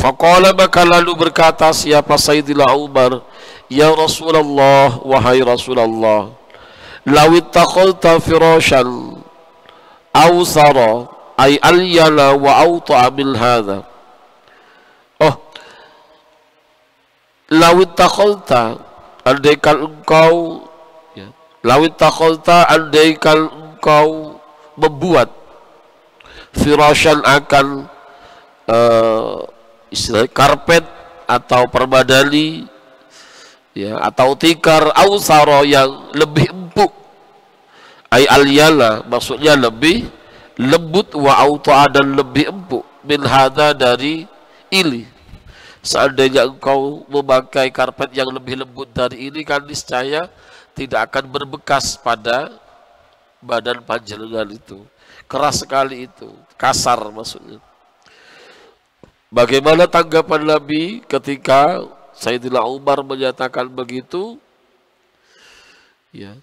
Faqala, maka lalu berkata siapa Sayyidina Umar, ya Rasulullah, wahai Rasulullah, law ittakhadta firashan awsara ay alyana wa awta'a min hadha. Oh, law ittakhadta, andaikan engkau, ya, law ittakhadta, andaikan engkau membuat firashan akan istilah karpet atau permadani, ya, atau tikar, ausaro yang lebih empuk, ay alyala maksudnya lebih lembut, wa autaa dan lebih empuk, min hadza dari ini. Seandainya engkau memakai karpet yang lebih lembut dari ini, kan niscaya tidak akan berbekas pada badan panjenengan itu. Keras sekali itu, kasar maksudnya. Bagaimana tanggapan Nabi ketika Sayyidina Umar menyatakan begitu? Ya,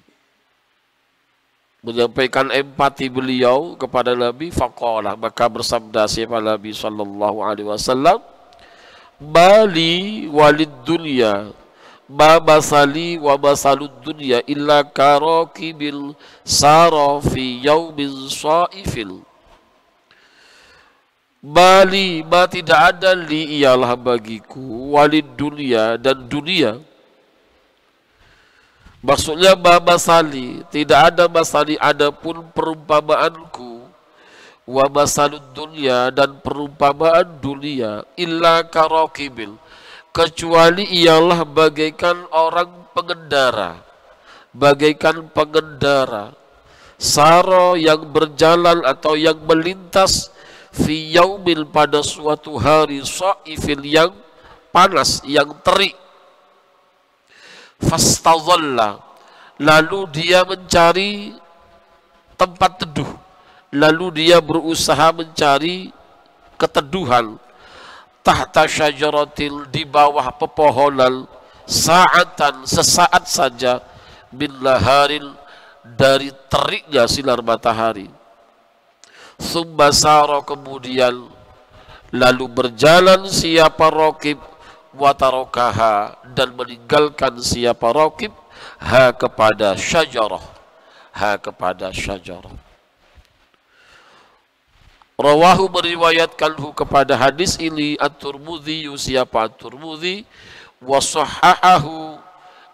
menyampaikan empati beliau kepada Nabi. Faqala, maka bersabda siapa Nabi sallallahu alaihi wasallam, bali walid dunya ma basali wa basalud dunya illa karakibil sara fi yaumin saifil. Bali, ma tidak ada, li ialah bagiku, walid dunia dan dunia. Maksudnya ma masali, tidak ada masali, adapun perumpamaanku, wa masalud dunia dan perumpamaan dunia, illa karakibil, kecuali ialah bagaikan orang pengendara, bagaikan pengendara, saro yang berjalan atau yang melintas, fi yaumil pada suatu hari, saifil yang panas, yang terik. Fastadhalla, lalu dia mencari tempat teduh, lalu dia berusaha mencari keteduhan, tahta syajaratil, di bawah pepohonan, sa'atan sesaat saja, min laharil, dari teriknya sinar matahari. Tsumma sara, kemudian lalu berjalan siapa raqib, wa tarakaha, dan meninggalkan siapa raqib, ha kepada syajarah, ha kepada syajarah. Rawahu, meriwayatkanhu kepada hadis ini At-Tirmidzi, siapa At-Tirmidzi, wa sahahahu,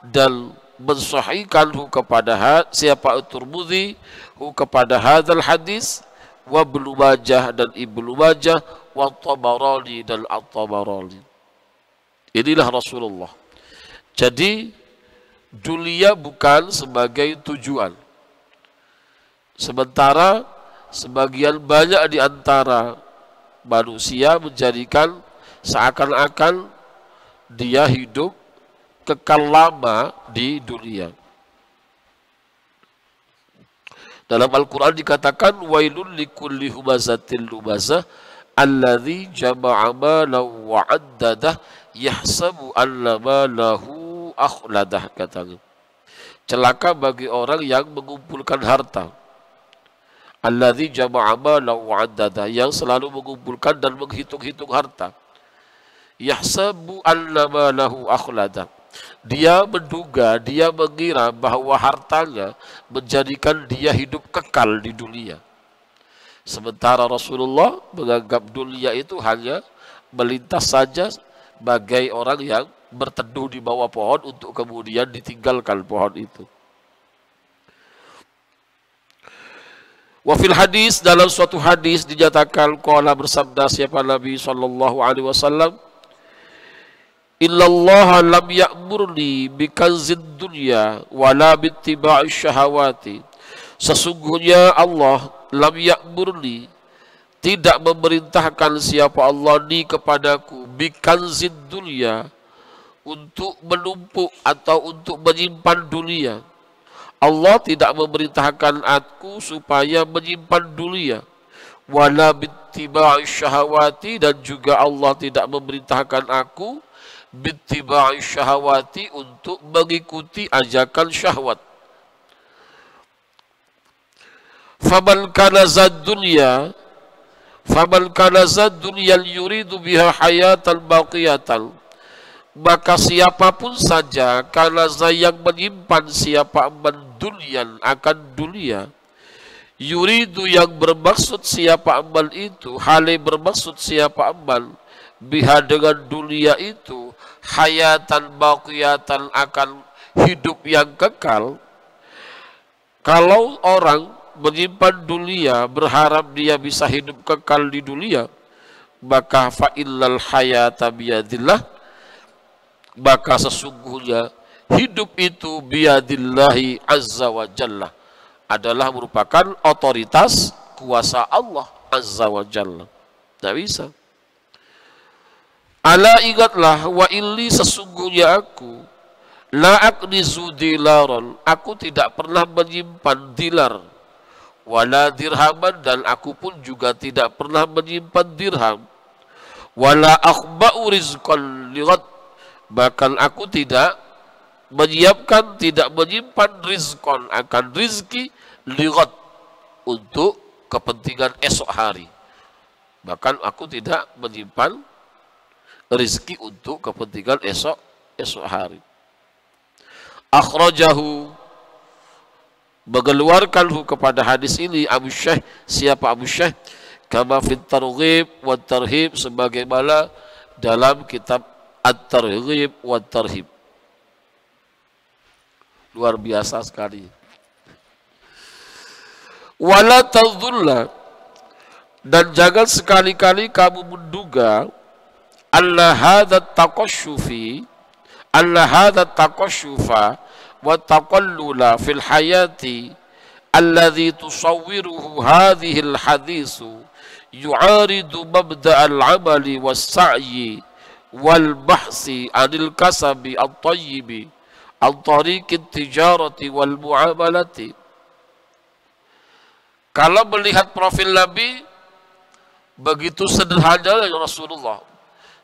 dan mensahihkanhu kepada siapa At-Tirmidzi, hu kepada hadzal hadis, wa Ibnu Majah dan Ibnu Majah, wa Tabarani dan At-Tabarani. Inilah Rasulullah. Jadi dunia bukan sebagai tujuan. Sementara sebagian banyak di antara manusia menjadikan seakan-akan dia hidup kekal lama di dunia. Dalam Al-Quran dikatakan, wailun likulli humazatil lumazah alladzi jama'a malan wa 'addadah yahsabu anna malahu akhladah, katanya. Celaka bagi orang yang mengumpulkan harta. Alladzi jama'a malan wa 'addadah, yang selalu mengumpulkan dan menghitung-hitung harta. Yahsabu anna malahu akhladah, dia menduga, dia mengira bahwa hartanya menjadikan dia hidup kekal di dunia. Sementara Rasulullah menganggap dunia itu hanya melintas saja, bagai orang yang berteduh di bawah pohon untuk kemudian ditinggalkan pohon itu. Wa fil hadis, dalam suatu hadis dinyatakan, qala, bersabda siapa Nabi sallallahu alaihi wasallam, Innallaha lam ya'murni bikanzid dunya wala bittiba'i syahawati. Sesungguhnya Allah, lam ya'murni, tidak memerintahkan siapa Allah ni kepadaku, bikanzid dunya, untuk menumpuk atau untuk menyimpan dunia. Allah tidak memerintahkan aku supaya menyimpan dunia. Wala bittiba'i syahawati, dan juga Allah tidak memerintahkan aku bittiba'i syahawati, untuk mengikuti ajakan syahwat. Faman kana zad dunya, Faman kanaza dunyal yuridu biha hayatan baqiyatan, maka siapapun saja kanaza yang menyimpan siapa dunyal akan dunia, yuridu yang bermaksud siapa amal itu, hale bermaksud siapa amal biha dengan dunia itu, hayatan baqiyatan akan hidup yang kekal. Kalau orang menyimpan dunia berharap dia bisa hidup kekal di dunia, maka fa'illal hayata biyadillah, maka sesungguhnya hidup itu biyadillahi azza wa jalla, adalah merupakan otoritas kuasa Allah azza wa jalla. Tidak bisa. Ala ingatlah, wa illi sesungguhnya aku, la aqnizu dilaron, aku tidak pernah menyimpan dilar, wala dirhaman, dan aku pun juga tidak pernah menyimpan dirham, wala akhba'u rizqan lighad, bahkan aku tidak menyiapkan, tidak menyimpan rizqan akan rizki, lighad untuk kepentingan esok hari, bahkan aku tidak menyimpan rizki untuk kepentingan esok hari. Akhrajahu, mengeluarkanhu kepada hadis ini Abu Syekh, siapa Abu Syekh, kama fit targhib wa tarhib, sebagaimana dalam kitab at-targhib wa tarhib. Luar biasa sekali. Wala tadhulla, dan jangan sekali-kali kamu menduga, Allah hadza taqasyufa wa taqallula fil hayati alladhi tusawwiruhu hadhihi al-hadithu yu'aridu mabda' al-amali was-sa'yi wal-bahsi anil kasabi at-tayyibi an tariqi tijarati wal mu'amalati. Kalau melihat profil Nabi begitu sederhana Rasulullah,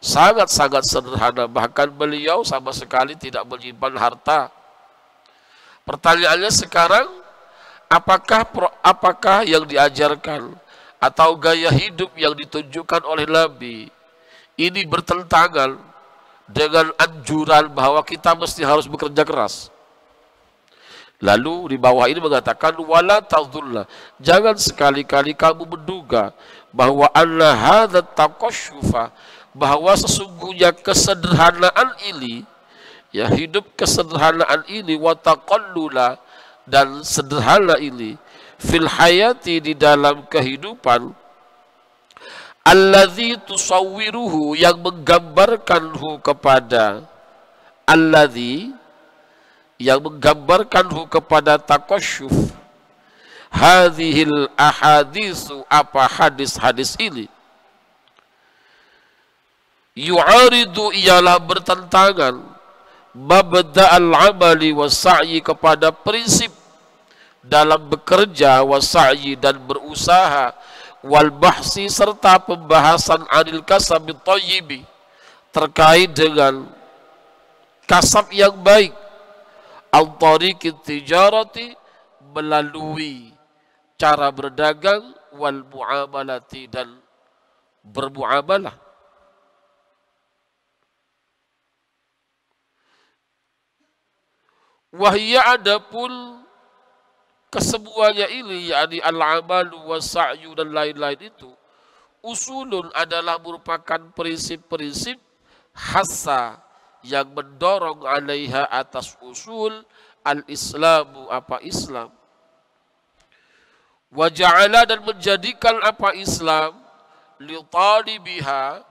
sangat-sangat sederhana, bahkan beliau sama sekali tidak menyimpan harta. Pertanyaannya sekarang, apakah yang diajarkan atau gaya hidup yang ditunjukkan oleh Nabi ini bertentangan dengan anjuran bahwa kita mesti harus bekerja keras? Lalu di bawah ini mengatakan wala tadhulla, jangan sekali-kali kamu menduga bahwa anna hadza taqasyufa, bahwa sesungguhnya kesederhanaan ini, ya, hidup kesederhanaan ini, wa taqallula, dan sederhana ini, fil hayati, di dalam kehidupan, alladzi tusawwiruhu, yang menggambarkanhu kepada, alladzi, yang menggambarkanhu kepada taqasyuf, hadhil ahaditsu, apa hadis-hadis ini, yu'aridu, ialah bertentangan, mabda'al amali was-sa'yi, kepada prinsip dalam bekerja, was-sa'yi, dan berusaha, wal bahsi, serta pembahasan anil kasab thayyibi, terkait dengan kasab yang baik, an tariqi tijarati, melalui cara berdagang, wal muamalati, dan bermuamalah. Wahya, adapun kesemuanya ini, yakni al-amalu was-sa'yu dan lain-lain itu, usulun, adalah merupakan prinsip-prinsip, hassa, yang mendorong alaiha, atas usul, al-islamu, apa Islam, wa ja'ala, dan menjadikan apa Islam, li talibiha,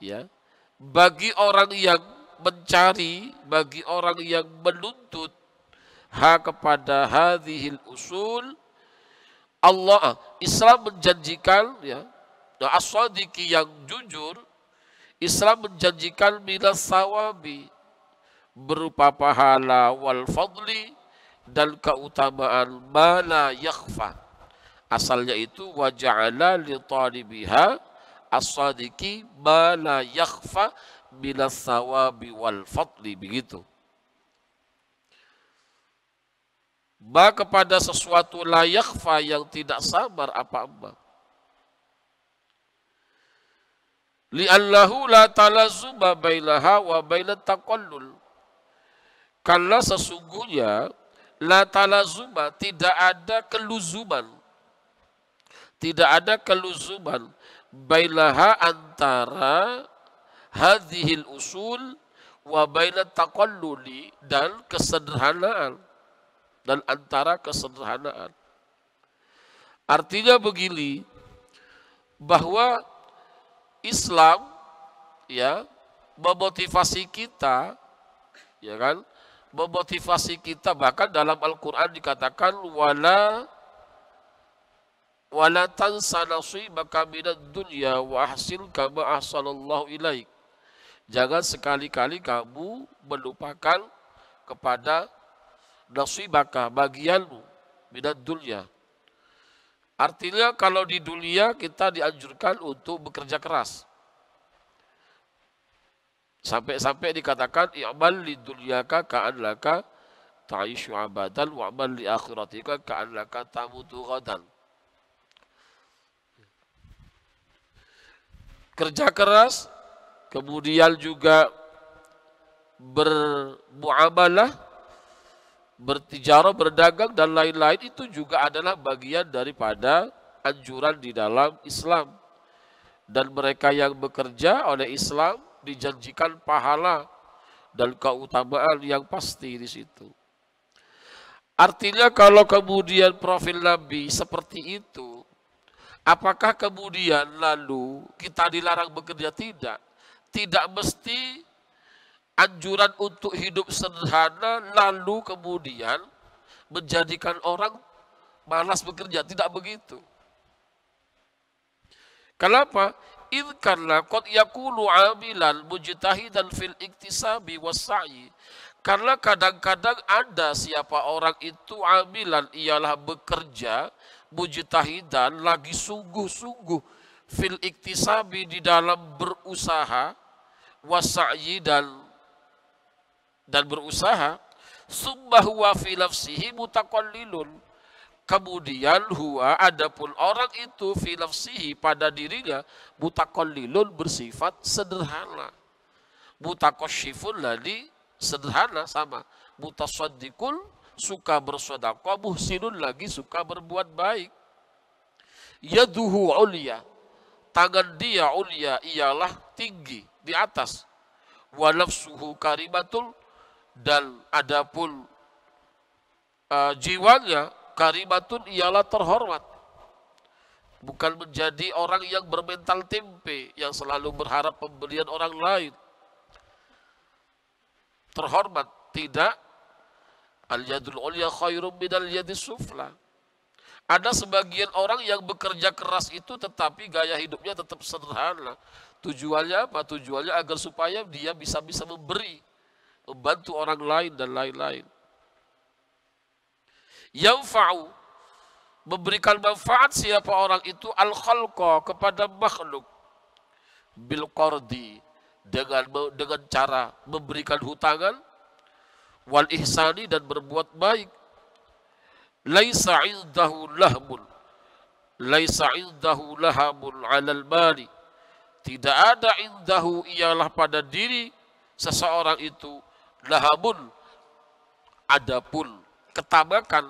ya, bagi orang yang mencari, bagi orang yang menuntut, ha, kepada hadhil usul, Allah, Islam menjanjikan, ya, as-sadiqi, yang jujur, Islam menjanjikan minas sawabi, berupa pahala, wal fadli, dan keutamaan, ma la yakhfa, asalnya itu wa ja'ala li talibiha as-sadiqi ma la yakhfa minas sawabi wal fadli, begitu. Ba, kepada sesuatu la yakhfa, yang tidak samar apa-apa, li'annahu la talazuma bainaha wa bainat taqallul. Karena sesungguhnya la talazuma, tidak ada keluzuman. Tidak ada keluzuman bainaha, antara hadhil usul wa bainat taqalluli, dan kesederhanaan, dan antara kesederhanaan. Artinya begini, bahwa Islam ya memotivasi kita, ya kan? Memotivasi kita, bahkan dalam Al-Qur'an dikatakan wala tansa nasibaka minad dunya wa ahsin kama ahsanallahu ilaik. Jangan sekali-kali kamu melupakan kepada nasibaka, bagianmu, minad dunya. Artinya kalau di dunia kita dianjurkan untuk bekerja keras. Sampai-sampai dikatakan i'mal lidunyaka ka'annaka ta'ishu abadan wa'mal li akhiratika ka'annaka tamutu ghadan. Kerja keras, kemudian juga bermuamalah, bertijarah, berdagang, dan lain-lain, itu juga adalah bagian daripada anjuran di dalam Islam. Dan mereka yang bekerja oleh Islam dijanjikan pahala dan keutamaan yang pasti di situ. Artinya kalau kemudian profil Nabi seperti itu, apakah kemudian lalu kita dilarang bekerja? Tidak. Tidak mesti anjuran untuk hidup sederhana lalu kemudian menjadikan orang malas bekerja. Tidak begitu. Kenapa? Karena qad yakunu amilan mujtahidan fil iktisabi was-sa'i. Karena kadang-kadang ada siapa orang itu amilan, ialah bekerja, mujtahidan, lagi sungguh-sungguh, fil iktisabi, di dalam berusaha, was-sa'i, dan berusaha, summa huwa fi nafsihi mutaqallilun. Kemudian huwa, adapun orang itu, fi nafsihi, pada dirinya, mutaqallilun, bersifat sederhana. Mutaqasyifun lagi sederhana, sama. Mutasaddiqun, suka bersedekah, muhsinun lagi suka berbuat baik. Yaduhu ulya, tangan dia ulya, ialah tinggi, di atas. Wa nafsuhu karimatul, dan adapun jiwanya karimatun, ialah terhormat. Bukan menjadi orang yang bermental tempe, yang selalu berharap pemberian orang lain. Terhormat, tidak. Al-yadul ulya khairum minal yadis sufla. Ada sebagian orang yang bekerja keras itu tetapi gaya hidupnya tetap sederhana. Tujuannya apa? Tujuannya agar supaya dia bisa memberi, membantu orang lain, dan lain-lain. Yanfa'u, memberikan manfaat siapa orang itu, al-khalqa, kepada makhluk, bil qardi, dengan cara memberikan hutangan, wal ihsani, dan berbuat baik. Laisa indahu lahmun, laisa indahu lahamun 'alal mali, tidak ada indahu, ialah pada diri seseorang itu, lahamun, adapun ketamakan,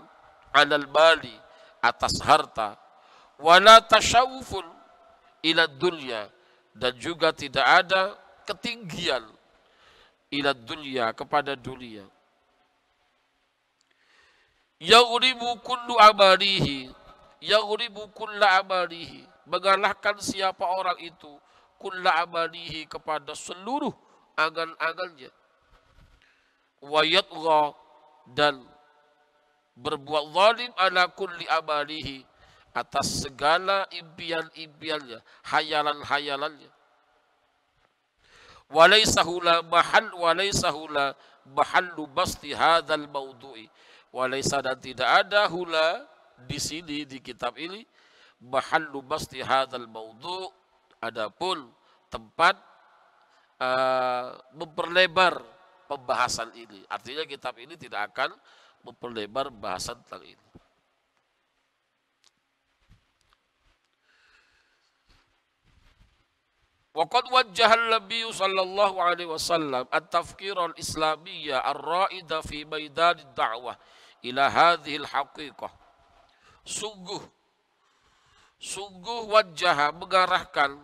'alal mali, atas harta, wala tasyawufun ila dunya, dan juga tidak ada ketinggian ila dunya, kepada dunia. Yaghribu kullu amalihi, yaghribu kulla amalihi, mengalahkan siapa orang itu, kulla amalihi, kepada seluruh angan-angannya. Wa yatgha, dan berbuat zalim, ala kulli amalihi, atas segala impian-impiannya, hayalan-hayalannya. Walaysa hula mahallu basti hadzal maudu'i, walaysa, dan tidak ada hula di sini, di kitab ini, mahallu basti hadzal maudu', adapun tempat memperlebar pembahasan ini. Artinya kitab ini tidak akan memperlebar bahasan tentang ini. Waqad wajjaha an-nabiy sallallahu alaihi wasallam at-tafkir al-islamiyya ar-ra'ida fi maidan ad-da'wah ila hadhihi al-haqiqah. Sungguh wajah mengarahkan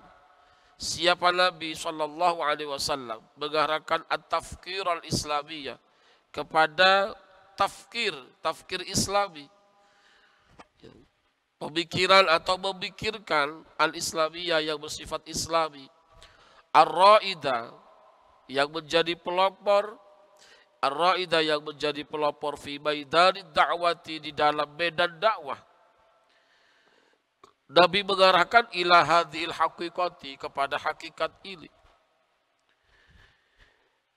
siapa Nabi sallallahu alaihi wasallam mengarahkan at-tafkir al-islamiyya kepada tafkir islami, pemikiran atau memikirkan al-islamiyah yang bersifat islami, ar-ra'idah yang menjadi pelopor, fi maidanid da'wati, di dalam medan dakwah. Nabi mengarahkan ila hadhil haqiqati, kepada hakikat ini.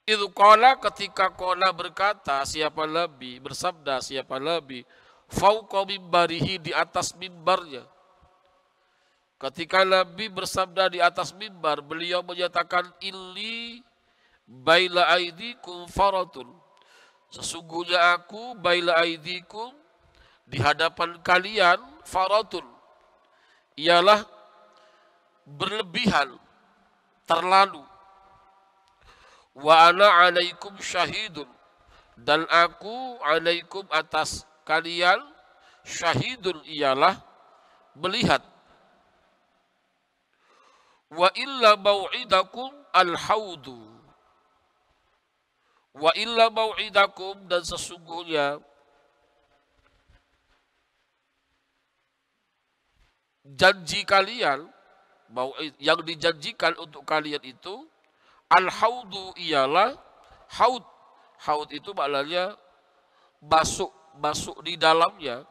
Idzu qala, ketika qala berkata siapa Nabi, bersabda siapa Nabi, fauqa mimbarihi, di atas mimbarnya. Ketika Nabi bersabda di atas mimbar, beliau menyatakan illi baila aidikum faratun, sesungguhnya aku baila aidikum, di hadapan kalian, faratun, ialah berlebihan, terlalu. Wa ana alaikum syahidun, dan aku alaikum, atas kalian, syahidun, ialah melihat. Wa illa mau'idakum al-haudu, wa illa mau'idakum, dan sesungguhnya janji kalian, yang dijanjikan untuk kalian itu, al-haudu, ialah haud. Haud itu maknanya masuk di dalamnya.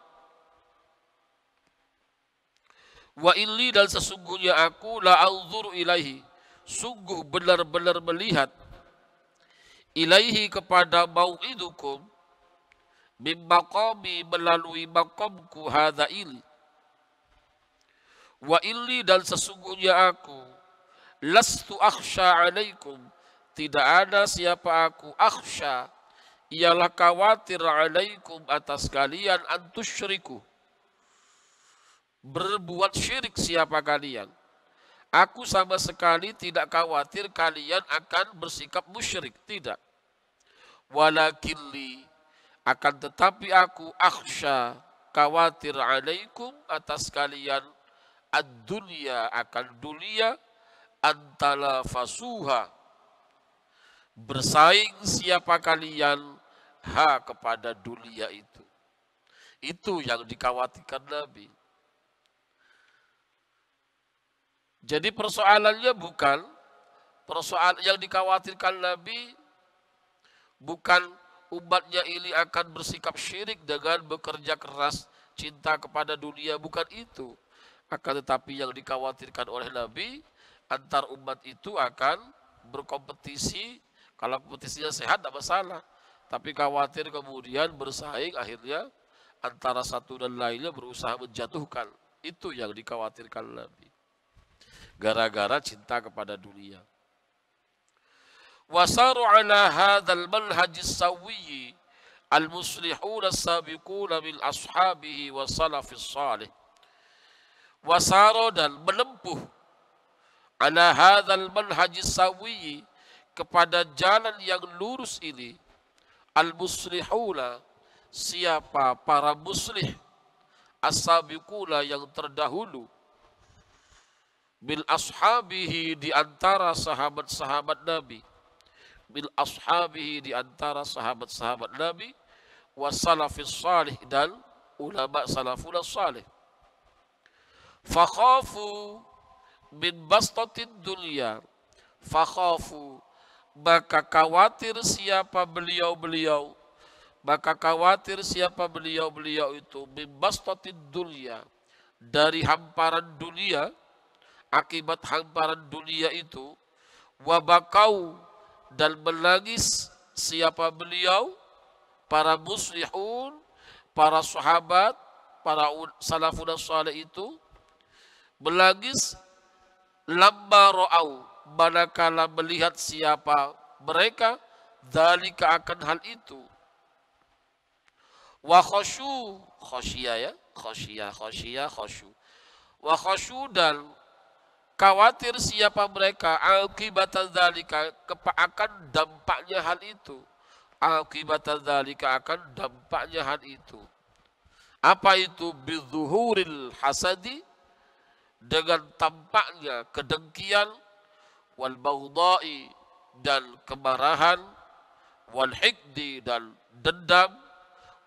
Wa illi, dan sesungguhnya aku, la anzuru ilaihi, sungguh benar-benar melihat, ilaihi, kepada mau'idukum, mim maqami, melalui maqamku, hadza ini. Wa illi, dan sesungguhnya aku, lastu akhsha alaikum, tidak ada siapa aku, akhsha, ialah khawatir, alaikum, atas kalian, antusyriku, berbuat syirik siapa kalian. Aku sama sekali tidak khawatir kalian akan bersikap musyrik, tidak. Walakinli, akan tetapi aku, akhsha, khawatir, alaikum, atas kalian, ad-dunya, akan dunia, antala fasuha, bersaing siapa kalian, ha, kepada dunia itu. Itu yang dikhawatirkan Nabi. Jadi persoalannya yang dikhawatirkan Nabi bukan umatnya ini akan bersikap syirik dengan bekerja keras, cinta kepada dunia, bukan itu. Akan tetapi yang dikhawatirkan oleh Nabi, antar umat itu akan berkompetisi. Kalau kompetisinya sehat tidak masalah, tapi khawatir kemudian bersaing, akhirnya antara satu dan lainnya berusaha menjatuhkan. Itu yang dikhawatirkan Nabi, gara-gara cinta kepada dunia. Wasaru ala hadzal manhajis sawiyyi al-muslihuna as-sabiquna min ashabihi wa salafis salih. Wasaro, dan menempuh, ala hadzal manhajis sawiyyi, kepada jalan yang lurus ini, al-muslihuna, siapa para muslih, as-sabiquna, yang terdahulu, bil ashabihi, di antara sahabat-sahabat Nabi, bil ashabihi, di antara sahabat-sahabat Nabi, wasalafis salih, dan ulama salafun salih. Fakhafu min bastatid dunya, fakhafu, maka khawatir siapa beliau-beliau, itu, min bastatid dunya, dari hamparan dunia, akibat hamparan dunia itu, wabakau, dan menangis siapa beliau, para muslihun, para sahabat, para salafun salih itu, menangis, lamma ra'au, manakala melihat siapa mereka, dzalika, akan hal itu, wa khasyu, khasyia ya, khasyu, wa khasyu, dan khawatir siapa mereka akibatan dzalika akan dampaknya hal itu. Akibatan dzalika akan dampaknya hal itu. Apa itu? Bizuhuril hasadi, dengan tampaknya kedengkian, wal baghdai dan kemarahan, wal hikdi dan dendam,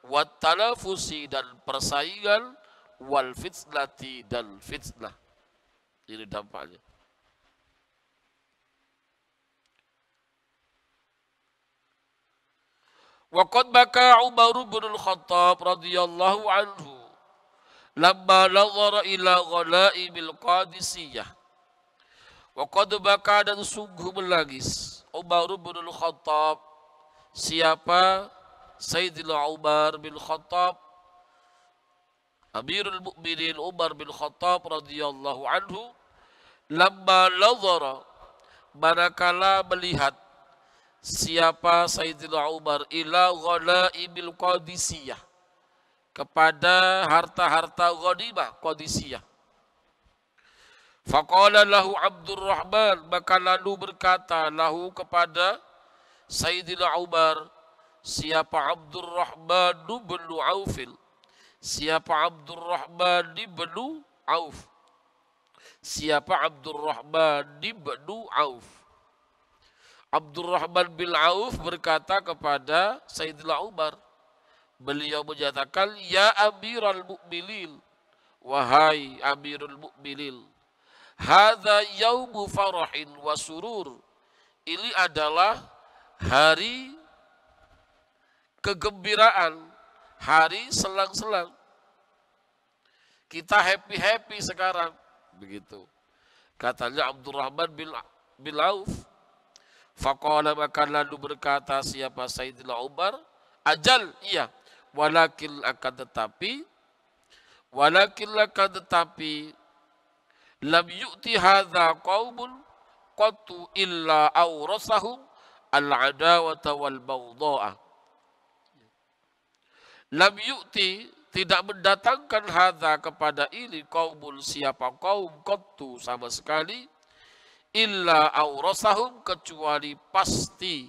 wat talafusi dan persaingan, wal fitnati dan fitnah. Ini dampaknya. Wa qad baka Umar bin Al-Khattab radhiyallahu anhu lamma nazara ila ghanaimil Qadisiyah. Wa qad baka, dan sungguh menangis Umar bin Al-Khattab. Siapa? Sayyidina Umar bin Khattab, Amirul Mukminin Umar bin Khattab radhiyallahu anhu, lamma nazara, manakala melihat siapa Sayyidina Umar ila ghanaimil Qadisiyah, kepada harta-harta ghanimah Qadisiyah. Faqala lahu Abdurrahman, maka lalu berkata lahu kepada Sayyidina Umar, siapa Abdurrahman bin Aufil, siapa Abdurrahman bin Auf, siapa Abdurrahman bin Auf. Abdurrahman bin Auf berkata kepada Sayyidina Umar, beliau menyatakan, ya Amirul Mukminin, wahai Amirul Mukminin, hadza yaumu farahin wa surur, ini adalah hari kegembiraan, hari selang-selang. Kita happy-happy sekarang, begitu katanya Abdurrahman bin Auf. Faqala, maka lalu berkata siapa Sayyidina Umar, ajal, iya, walakin akan tetapi lam yu'ti hadza qaumun qattu illa awrasahum al-adawata wal baghdha'a. Lam yu'ti, tidak mendatangkan hadza kepada ini, qaumun, siapa kaum, qattu, sama sekali, illa awrasahum, kecuali pasti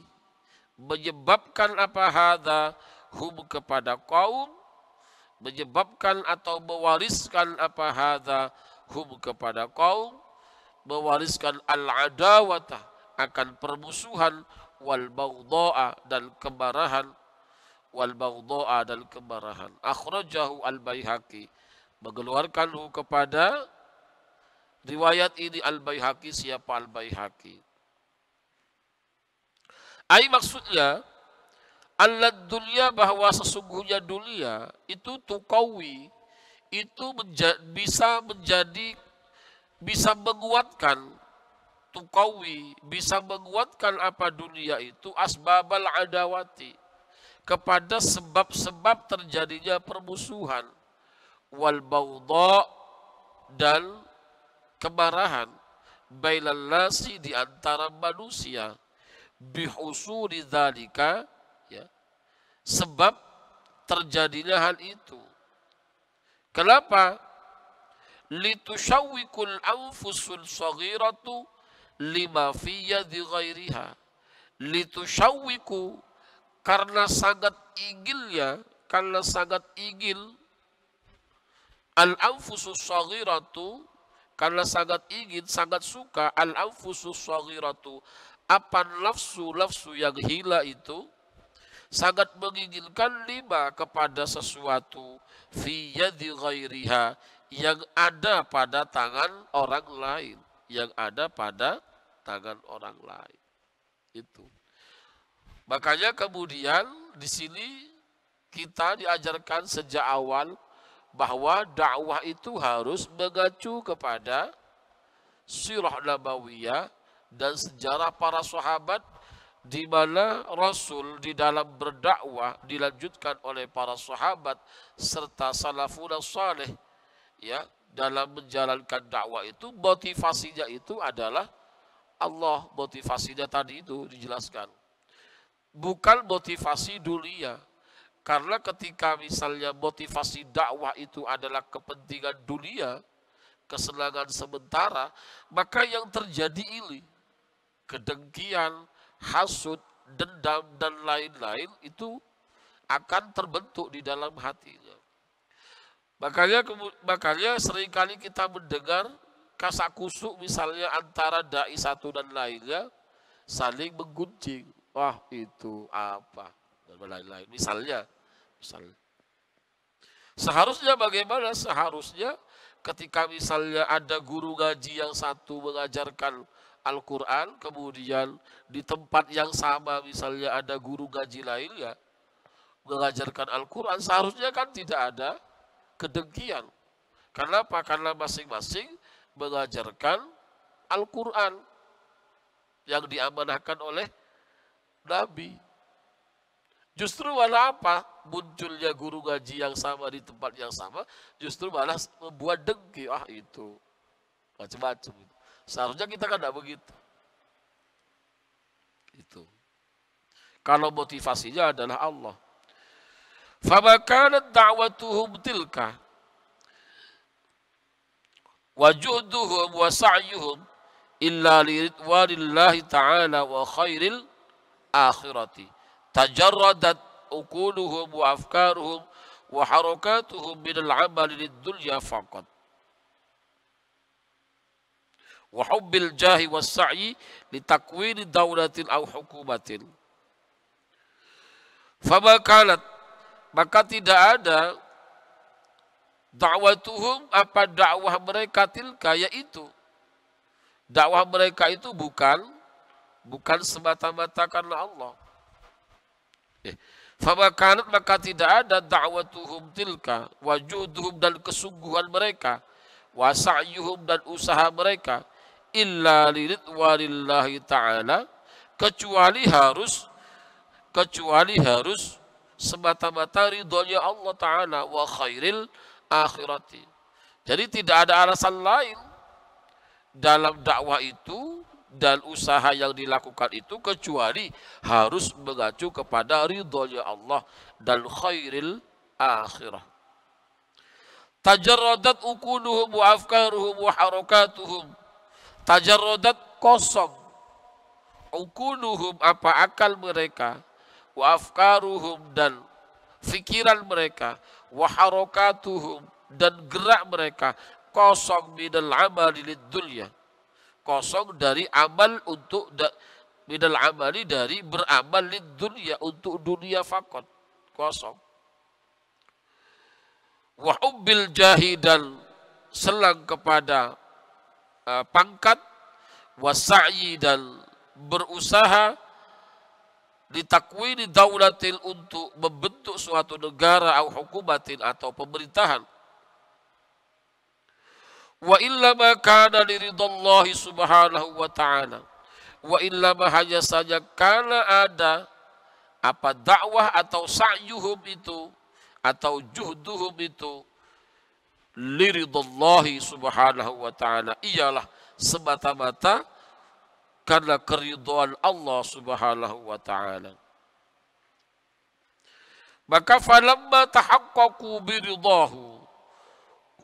menyebabkan apa, hadza hum, kepada kaum, menyebabkan atau mewariskan apa, hadza hum, kepada kaum, mewariskan al-adawata, akan permusuhan, wal baghdha'a, dan kemarahan, wal baghdha'a, dan kemarahan. Akhrajahu al-Baihaqi, mengeluarkan kepada riwayat ini al-Baihaqi. Siapa al-Baihaqi? Ai, maksudnya allad dunya, bahwa sesungguhnya dunia itu tuqawi, itu bisa menguatkan, tuqawi, bisa menguatkan apa, dunia itu, asbabal adawati, kepada sebab-sebab terjadinya permusuhan, wal baghdha, dan kemarahan, bainal nasi, di antara manusia, bihusuli dzalika, ya, sebab terjadinya hal itu. Kenapa? Litusyawwikul anfusul saghiratu lima fi yadi ghairiha. Litusyawwiku, karena sangat ingilnya, karena sangat ingil, al-anfusus saghiratu, karena sangat ingin, sangat suka, al-anfusus saghiratu, apa, nafsu yang hina itu, sangat menginginkan, lima, kepada sesuatu, fi yadi ghairiha, yang ada pada tangan orang lain, yang ada pada tangan orang lain. Itu. Makanya kemudian di sini kita diajarkan sejak awal bahwa dakwah itu harus mengacu kepada sirah nabawiyah dan sejarah para sahabat, di mana Rasul di dalam berdakwah dilanjutkan oleh para sahabat serta salafun saleh, ya, dalam menjalankan dakwah itu motivasinya itu adalah Allah. Motivasinya tadi itu dijelaskan, bukan motivasi dunia. Karena ketika misalnya motivasi dakwah itu adalah kepentingan dunia, kesenangan sementara, maka yang terjadi ini, kedengkian, hasud, dendam, dan lain-lain itu akan terbentuk di dalam hatinya. Makanya seringkali kita mendengar kasak kusuk misalnya antara dai satu dan lainnya saling menggunjing. Wah itu apa? Dan lain-lain. Misalnya. Seharusnya bagaimana? Seharusnya ketika misalnya ada guru ngaji yang satu mengajarkan Al-Quran, kemudian di tempat yang sama misalnya ada guru ngaji lainnya mengajarkan Al-Quran, seharusnya kan tidak ada kedengkian. Karena apa? Karena masing-masing mengajarkan Al-Quran yang diamanahkan oleh Nabi. Justru malah apa? Munculnya guru ngaji yang sama di tempat yang sama, justru malah membuat dengki. Ah itu, macam-macam. Seharusnya kita kan tidak begitu. Itu. Kalau motivasinya adalah Allah. Fama kanat da'watuhum tilka wa juhduhum wa sa'yuhum illa liridwanillahi ta'ala wa khairil akhirati. Tajarradat uquluhum wa afkaruhum wa harakatuhum minal amali lid-dunya faqat. Wa hubbil jahi was sa'yi li takwini dawlatin aw hukumatin. Fama kanat, maka tidak ada da'watuhum, apa dakwah mereka tilka, yaitu dakwah mereka itu bukan semata-mata karena Allah. Fama kanat, maka tidak ada da'watuhum tilka, wajuduhum, dan kesungguhan mereka, wa sa'yuhum, dan usaha mereka, illa liridwanillahi ta'ala, kecuali harus semata-mata ridhonya Allah Ta'ala, wa khairil akhirati. Jadi tidak ada alasan lain dalam dakwah itu dan usaha yang dilakukan itu kecuali harus mengacu kepada ridhonya Allah dan khairil akhirah. Tajarradat uquluhum wa afkaruhum wa harakatuhum. Tajarradat, kosong, uquluhum, apa akal mereka, wa afkaruhum, dan fikiran mereka, wa harakatuhum, dan gerak mereka, kosong minal amali lid-dunya, kosong dari amal untuk minal amali, dari beramal lid-dunya, untuk dunia fakot, kosong. Wa hubbil jahi, dan selang kepada pangkat, wa sa'yi, dan berusaha ditakwini daulatil, untuk membentuk suatu negara, atau hukumatin, atau pemerintahan. Wa illa ma kana liridallahi subhanahu wa ta'ala, wa illa ma, hanya saja karena ada apa dakwah atau sa'yuhum itu atau juhduhum itu liridallahi subhanahu wa ta'ala, ialah semata-mata karena keridhaan Allah subhanahu wa ta'ala. Maka falamma tahaqqaqu biridahu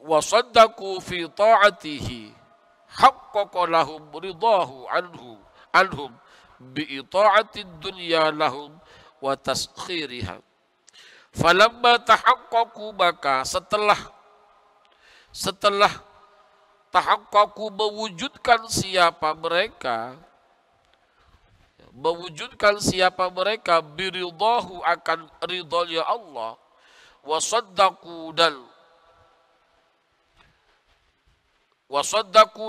wa saddaqu fi ta'atihi haqqaqa lahum ridahu anhum bi ta'atid dunya lahum wa taskhiriha. Falamma tahaqqaqu, maka setelah tahaqqaqu, mewujudkan siapa mereka biridahu, akan ridhonya Allah, wasaddaqu,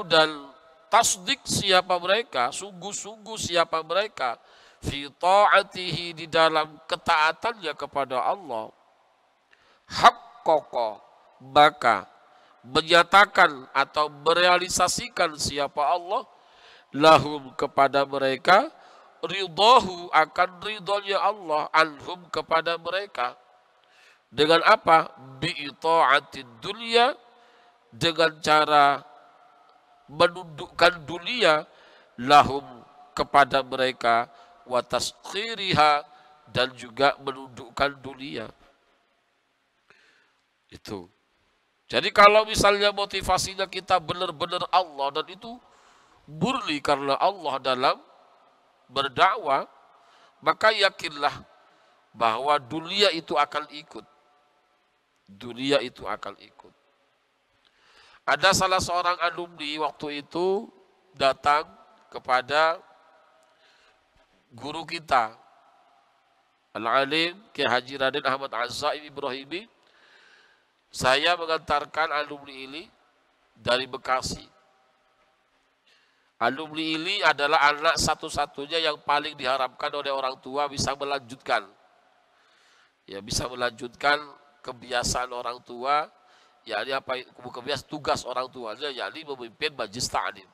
dan tasdik siapa mereka, sungguh-sungguh siapa mereka, fi ta'atihi, di dalam ketaatannya kepada Allah, haqqaqa, maka menyatakan atau merealisasikan siapa Allah, lahum, kepada mereka, ridhahu, akan ridhonya Allah, anhum, kepada mereka. Dengan apa? Bi'ita'atid dunya, dengan cara menundukkan dunia, lahum, kepada mereka, wa taskhiriha, dan juga menundukkan dunia. Itu. Jadi kalau misalnya motivasinya kita benar-benar Allah dan itu murni karena Allah dalam berdakwah, maka yakinlah bahwa dunia itu akan ikut. Dunia itu akan ikut. Ada salah seorang alumni waktu itu datang kepada guru kita, Al-Alim Kiai Haji Raden Ahmad Azzaim Ibrahimi. Saya mengantarkan alumni ini dari Bekasi. Alumni ini adalah anak satu-satunya yang paling diharapkan oleh orang tua bisa melanjutkan. Ya, bisa melanjutkan kebiasaan orang tua, yakni apa? Kebiasaan tugas orang tuanya, yakni memimpin majelis ta'lim.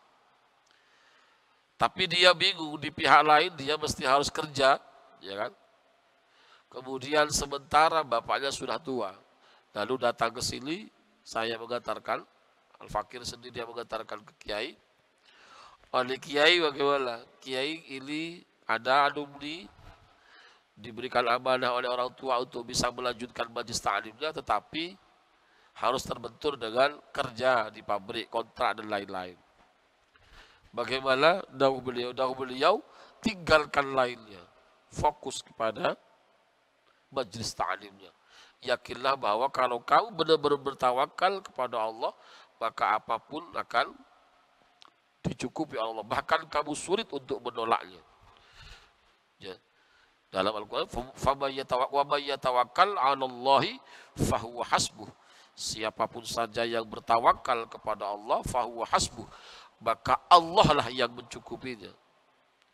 Tapi dia bingung, di pihak lain dia mesti harus kerja, ya kan? Kemudian sementara bapaknya sudah tua. Lalu datang ke sini, saya mengantarkan, Al-Fakir sendiri dia mengantarkan ke Kiai. Oleh Kiai bagaimana? Kiai ini ada alumni, diberikan amanah oleh orang tua untuk bisa melanjutkan majelis ta'limnya, tetapi harus terbentur dengan kerja di pabrik, kontrak dan lain-lain. Bagaimana? Dahulu beliau tinggalkan lainnya, fokus kepada majelis ta'limnya. Yakinlah bahwa kalau kamu benar-benar bertawakal kepada Allah, maka apapun akan dicukupi Allah. Bahkan kamu sulit untuk menolaknya. Ya. Dalam Al-Quran, wa may yatawakkal 'alallahi fahuwa hasbuh. Siapapun saja yang bertawakal kepada Allah, fahuwa hasbuh, maka Allah lah yang mencukupinya.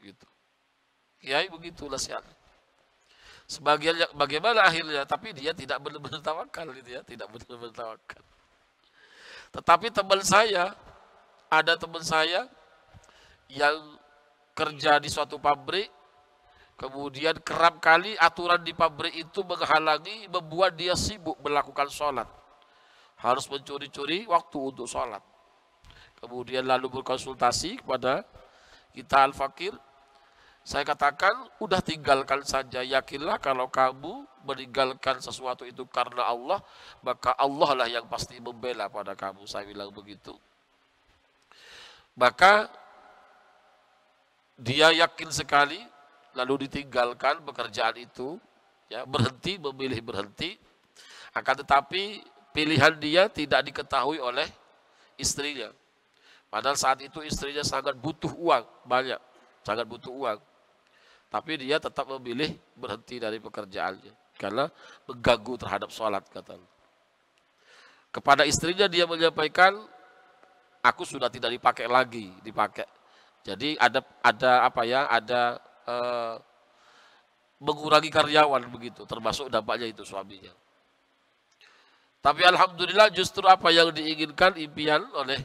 Gitu. Kiai begitu nasihatnya. Sebagian bagaimana akhirnya, tapi dia tidak benar-benar tawakal, gitu ya, tidak benar-benar tawakal. Tetapi ada teman saya yang kerja di suatu pabrik, kemudian kerap kali aturan di pabrik itu menghalangi, membuat dia sibuk melakukan sholat, harus mencuri-curi waktu untuk sholat. Kemudian lalu berkonsultasi kepada kita Al-Fakir. Saya katakan, udah tinggalkan saja. Yakinlah kalau kamu meninggalkan sesuatu itu karena Allah, maka Allah lah yang pasti membela pada kamu. Saya bilang begitu. Maka dia yakin sekali, lalu ditinggalkan pekerjaan itu, ya, berhenti, memilih berhenti. Akan tetapi pilihan dia tidak diketahui oleh istrinya. Padahal saat itu istrinya sangat butuh uang, banyak, sangat butuh uang. Tapi dia tetap memilih berhenti dari pekerjaannya karena mengganggu terhadap sholat, katanya. Kepada istrinya dia menyampaikan, aku sudah tidak dipakai lagi, dipakai. Jadi ada mengurangi karyawan begitu, termasuk dampaknya itu suaminya. Tapi alhamdulillah justru apa yang diinginkan, impian oleh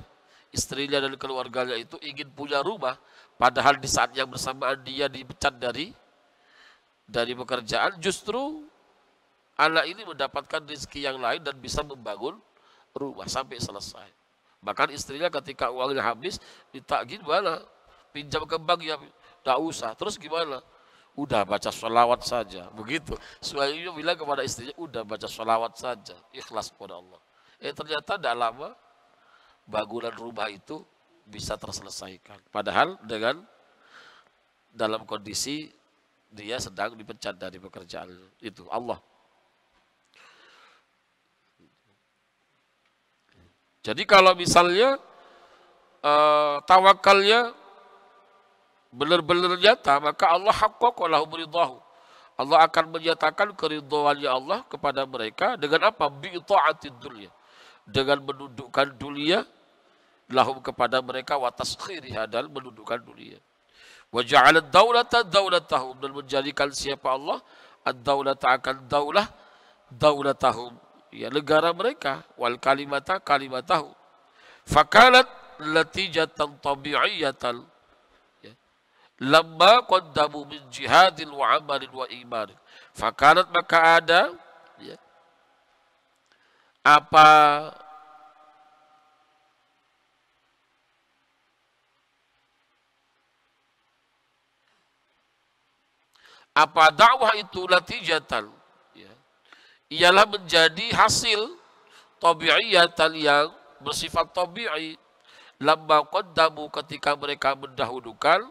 istrinya dan keluarganya itu ingin punya rumah. Padahal di saat yang bersamaan dia dipecat dari pekerjaan, justru anak ini mendapatkan rezeki yang lain dan bisa membangun rumah sampai selesai. Bahkan istrinya ketika uangnya habis ditagih, gimana? Pinjam ke bank ya, tidak usah. Terus gimana? Udah baca sholawat saja. Begitu. Suaminya bilang kepada istrinya, udah baca sholawat saja, ikhlas kepada Allah. Ternyata tidak lama bangunan rumah itu bisa terselesaikan. Padahal dalam kondisi dia sedang dipecat dari pekerjaan itu. Allah. Jadi kalau misalnya tawakalnya benar-benar nyata, maka Allah haqqaqa lahum ridhahu. Allah akan menyatakan keridhaannya Allah kepada mereka dengan apa? Bi ta'atid dunya. Dengan menundukkan dunia lahum kepada mereka, wa taskhiriha, dan menundukkan dunia. Wa ja'ala ad-daulata daulatahum, dan menjadikan siapa Allah ad-daulata akan daulatahum, ya, negara mereka, wal kalimata kalimatahum. Fakalat natijatan tabi'iyatan, ya, lamma qaddamu min jihadin wa amalin wa imanin. Fakalat, maka ada, ya, apa dakwah itu natijatan, ya, ialah menjadi hasil tabi'iyatan yang bersifat tabi'i, lamma qaddamu ketika mereka mendahulukan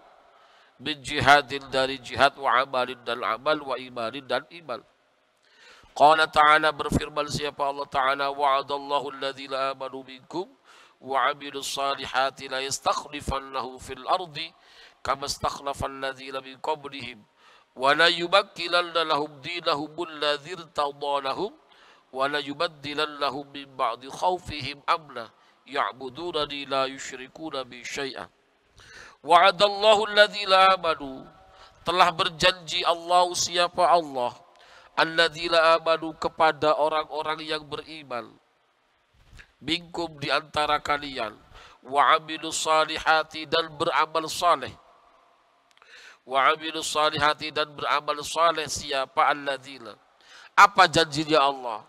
min jihadin dari jihad, wa amalin dan amal, wa imanin dan iman. Qala ta'ala, berfirman siapa Allah Ta'ala, wa'adallahu alladhina amanu minkum wa amilus salihati la yastakhlifannahum fil ardi kama istakhlafal ladzina min qablihim wa la yumakkinanna lahum dinahum alladzi irtadha lahum wa la yubaddilannahum min ba'di khawfihim amna ya'budunani la yusyrikuna bi syai'a. Wa'adallahu alladhina amanu, telah berjanji Allah siapa Allah, alladzina amanu kepada orang-orang yang beriman, minkum di antara kalian, wa amilus salihati dan beramal saleh, wa amilus salihati dan beramal saleh siapa alladzina. Apa janjinya Allah?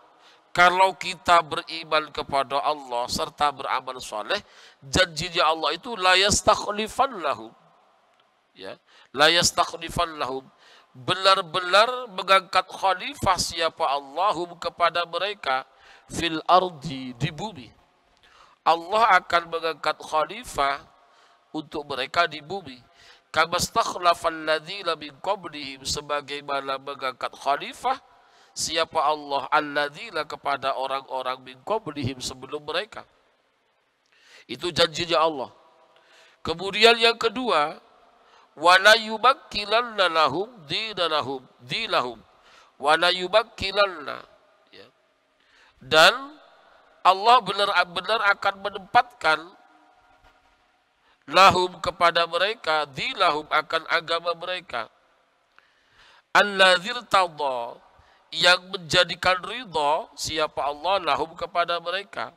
Kalau kita beriman kepada Allah serta beramal saleh, janjinya Allah itu la yastakhlifan lahum, ya, la yastakhlifan lahum, benar-benar mengangkat khalifah siapa Allahum kepada mereka, fil ardi di bumi. Allah akan mengangkat khalifah untuk mereka di bumi. Kama stakhlafal ladzina min qablihim, sebagaimana mengangkat khalifah siapa Allah alladzina kepada orang-orang min qablihim sebelum mereka. Itu janjinya Allah. Kemudian yang kedua, wala yumakkinanna lahum dinahum wala yumakkinanna, ya. Dan Allah benar-benar akan menempatkan lahum kepada mereka, dinahum akan agama mereka, alladzir tadha, yang menjadikan ridha siapa Allah lahum kepada mereka,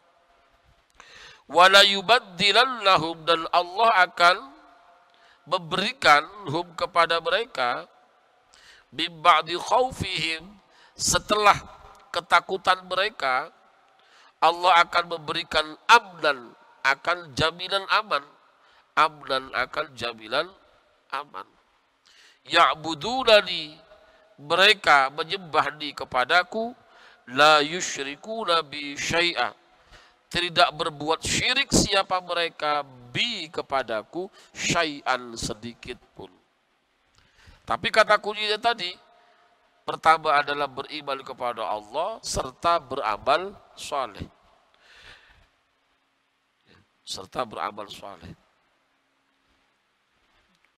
wala yubaddilannahum, dan Allah akan memberikan hum kepada mereka, min ba'di khawfihim, setelah ketakutan mereka, Allah akan memberikan amnan, akan jaminan aman, amnan akan jaminan aman. Ya'budunani, mereka menyembah kepadaku, la yusyrikuna bi syai'a, tidak berbuat syirik siapa mereka bi kepadaku syai'an sedikit pun. Tapi kata kuncinya tadi, pertama adalah beriman kepada Allah serta beramal saleh. Serta beramal saleh.